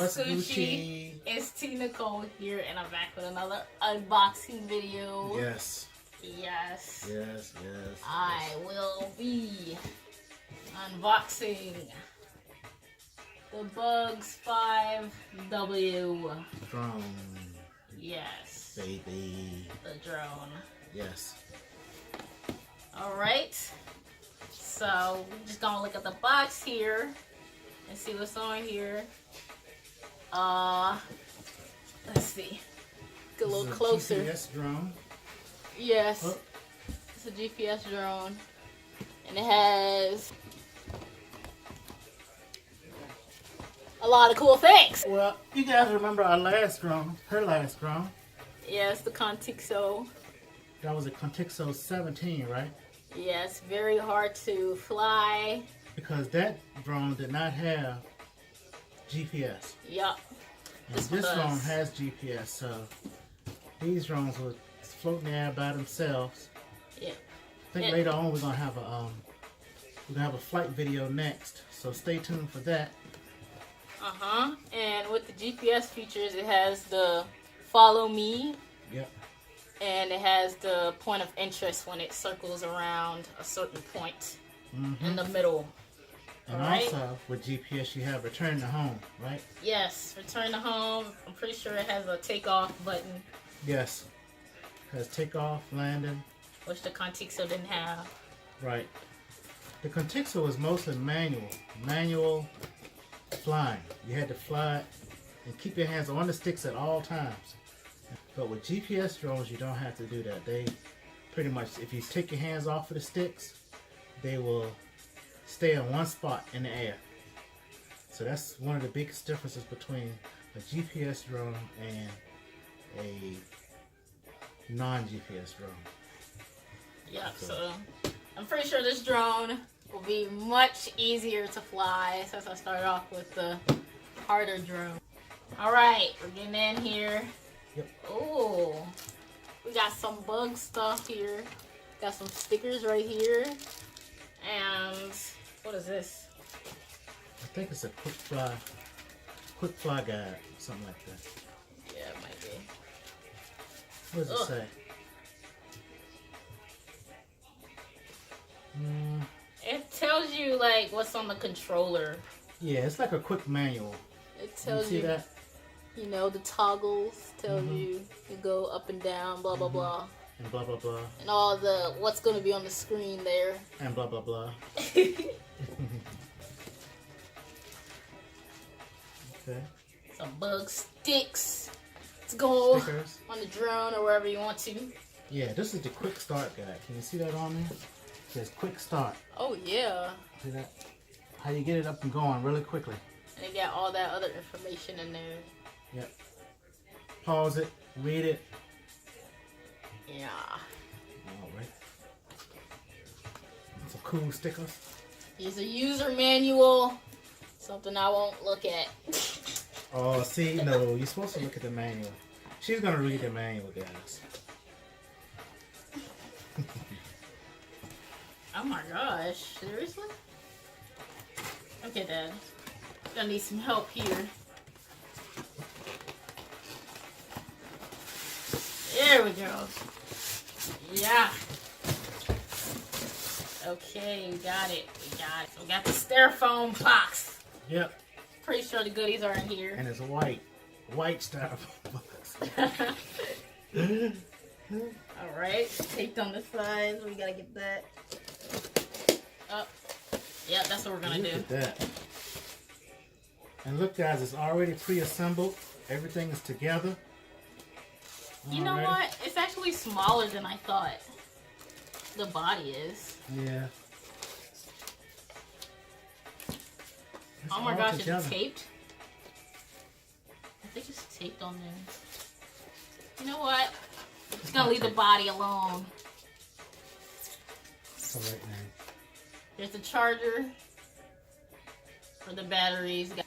What's Gucci? It's T Nicole here, and I'm back with another unboxing video. Yes. Yes. Yes, yes. I will be unboxing the Bugs 5W Drone. Yes. Baby. The drone. Yes. Alright. So, we're just gonna look at the box here and see what's on here. Let's see. Get a little closer. GPS drone. Yes. Oh. It's a GPS drone. And it has a lot of cool things. Well, you guys remember our last drone, her last drone. Yes, the Contixo. That was a Contixo 17, right? Yes, very hard to fly. Because that drone did not have GPS. Yup. And this drone has GPS, so these drones were floating in the air by themselves. Yeah. I think later on we're gonna have a flight video next, so stay tuned for that. And with the GPS features, it has the follow me. Yep. And it has the point of interest when it circles around a certain point in the middle. And also, with GPS, you have return to home, right? Yes, return to home. I'm pretty sure it has a takeoff button. Yes. It has takeoff, landing. Which the Contixo didn't have. Right. The Contixo was mostly manual. Manual flying. You had to fly and keep your hands on the sticks at all times. But with GPS drones, you don't have to do that. They pretty much, if you take your hands off of the sticks, they will stay in one spot in the air. So that's one of the biggest differences between a GPS drone and a non-GPS drone. Yeah, so I'm pretty sure this drone will be much easier to fly since I started off with the harder drone. Alright, we're getting in here. Yep. Oh, we got some bug stuff here. Got some stickers right here. And what is this? I think it's a quick fly guide, something like that. Yeah, it might be. What does it say? It tells you like what's on the controller. Yeah, it's like a quick manual. It tells you see that? You know, the toggles tell you go up and down, blah blah blah. And blah blah blah. And all the what's gonna be on the screen there. And blah blah blah. Okay. Some bug sticks to go stickers on the drone or wherever you want to. Yeah, this is the quick start guide. Can you see that on there? It says quick start. Oh yeah. See that? How you get it up and going really quickly. And they got all that other information in there. Yep. Pause it, read it. Yeah. Alright. Some cool stickers. Here's a user manual. Something I won't look at. Oh, see, no, you're supposed to look at the manual. She's gonna read the manual, guys. Oh my gosh, seriously? Okay, Dad. Gonna need some help here. There we go. Yeah. Okay, we got it. We got it. So we got the styrofoam box. Yep. Pretty sure the goodies are in here. And it's white styrofoam box. Alright, taped on the sides. We gotta get that up. Yeah, that's what we're gonna do. Look at that. And look, guys, it's already pre-assembled. Everything is together. You know what? It's actually smaller than I thought. The body is. Yeah. Oh my gosh, is it taped? I think it's taped on there. You know what? I'm just gonna leave the body alone. All right, man. There's the charger for the batteries. And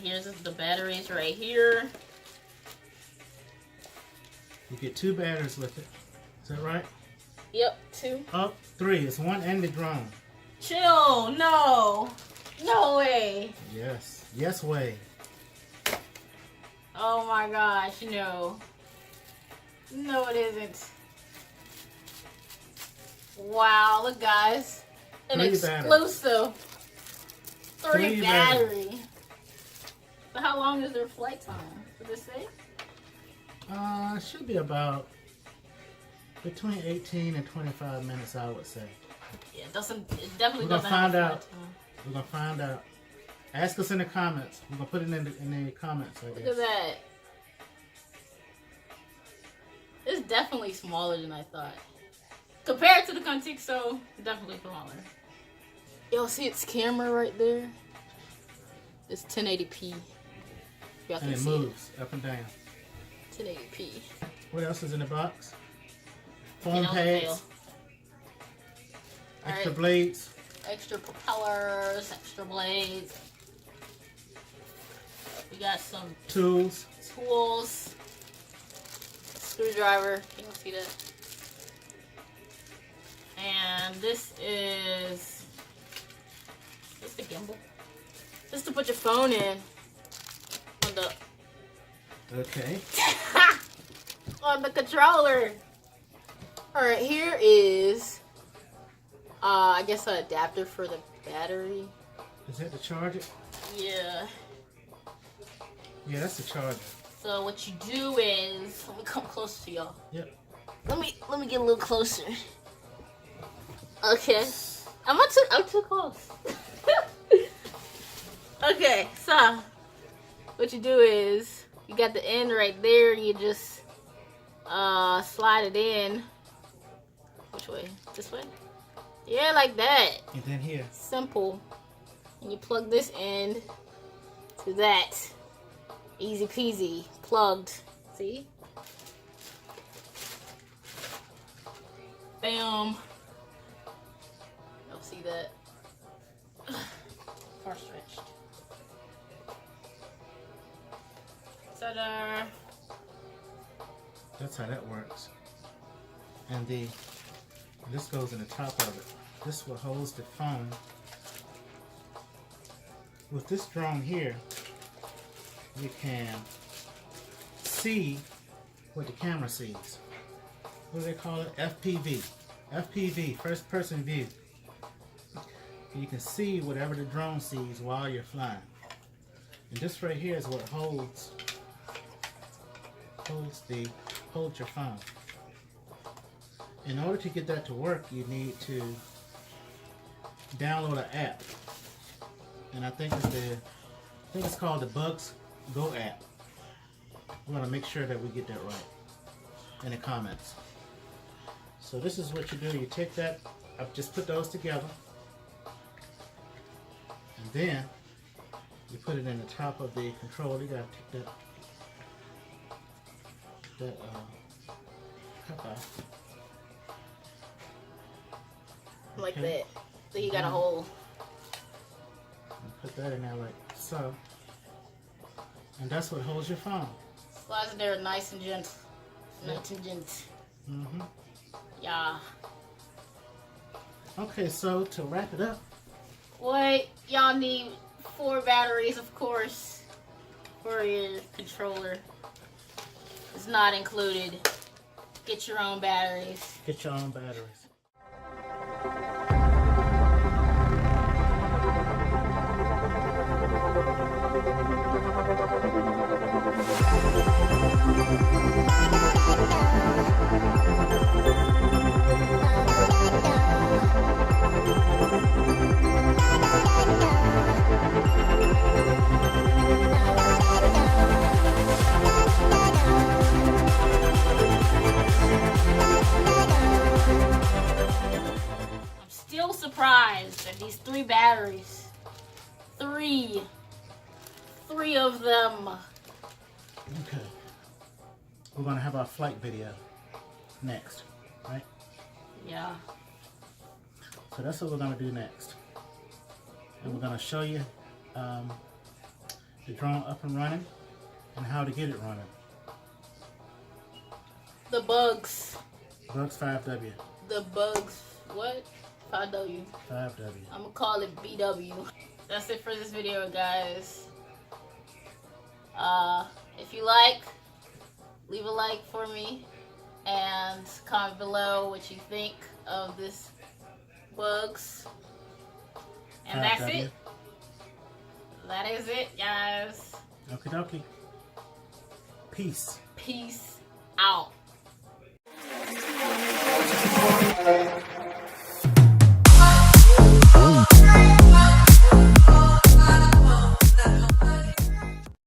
here's the batteries right here. You get 2 batteries with it. Is that right? Yep, 2. Oh, 3. It's 1 and the drone. Chill, no. No way. Yes. Yes way. Oh my gosh, no. No, it isn't. Wow, look guys. An 3 exclusive. 3 3 battery. So how long is their flight time? Did it say? It should be about between 18 and 25 minutes, I would say. Yeah, it definitely We're doesn't gonna have find a out. flight time. We're gonna find out. Ask us in the comments. We're gonna put it in the comments, I Look guess. at that. It's definitely smaller than I thought. Compared to the Contexto, definitely smaller. Y'all see its camera right there? It's 1080p. Y'all can And it see moves up and down. 1080p. What else is in the box? Foam And pads, fail. extra Alright. blades, Extra propellers, extra blades. We got some tools, tools. Screwdriver. Can you see that? And this is the gimbal. This is to put your phone in on the okay. on the controller. All right, here is I guess an adapter for the battery. Is that to charge it? Yeah. Yeah, that's the charger. So what you do is, let me come closer to y'all. Yep. Let me get a little closer. Okay. I'm too close. Okay, so what you do is you got the end right there, you just slide it in. Which way? This way? Yeah, like that. And then here. Simple. And you plug this end to that. Easy peasy. Plugged. See? Bam. You'll see that. Far stretched. Ta-da. That's how that works. And this goes in the top of it. This is what holds the phone. With this drone here, you can see what the camera sees. What do they call it? FPV. FPV, first person view. You can see whatever the drone sees while you're flying. And this right here is what holds your phone. In order to get that to work, you need to download an app. And I think it's called the Bugs Go app. We want to make sure that we get that right in the comments. So this is what you do. You take that, I've just put those together, and then you put it in the top of the controller. You gotta take that cup off. Like Okay. that. So you got a hole. And put that in there like so. And that's what holds your phone. Slides in there nice and gentle. Nice and gentle. Mm-hmm. Yeah. Okay, so to wrap it up, Wait, y'all need 4 batteries, of course, for your controller. It's not included. Get your own batteries. get your own batteries. I'm still surprised at these 3 batteries. 3 of them. Okay. We're gonna have our flight video next, right? Yeah. So that's what we're gonna do next. And we're gonna show you the drone up and running and how to get it running. The bugs. Bugs 5W. The bugs. What? 5W. 5W. I'm gonna call it BW. That's it for this video, guys. If you like, leave a like for me and comment below what you think of this bugs. And that's it. That is it, guys. Okie dokie. Peace. Peace out.